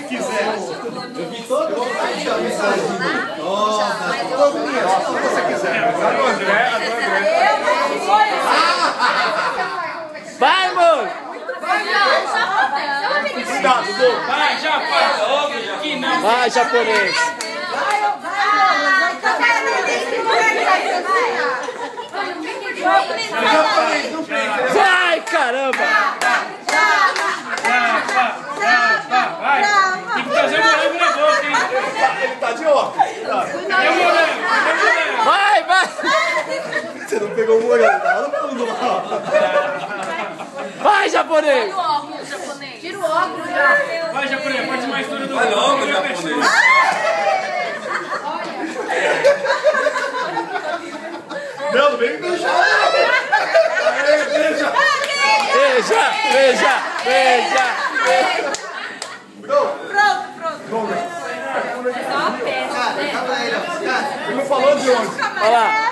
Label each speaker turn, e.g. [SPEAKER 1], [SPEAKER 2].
[SPEAKER 1] quiser.
[SPEAKER 2] Eu vi todo mundo.
[SPEAKER 1] Nossa, se você quiser.
[SPEAKER 3] Vai, amor!
[SPEAKER 1] Cuidado, Gol.
[SPEAKER 4] Vai, já passa logo, que não.
[SPEAKER 3] Vai, japonês! Vai, caramba!
[SPEAKER 4] Vai. Tem que trazer o morango na boca, hein?
[SPEAKER 1] Ele tá de óculos.
[SPEAKER 4] Cadê o morango?
[SPEAKER 3] Vai, vai!
[SPEAKER 1] Você não pegou o morango, tá no fundo lá.
[SPEAKER 3] Vai, japonês!
[SPEAKER 5] Tira o óculos já.
[SPEAKER 4] Vai, japonês, a parte mais dura do
[SPEAKER 2] Vai logo, japonês.
[SPEAKER 1] Não vem me beijar. Beija.
[SPEAKER 3] Beija, beija, beija!
[SPEAKER 1] Ele não falou de onde.
[SPEAKER 3] Olha lá!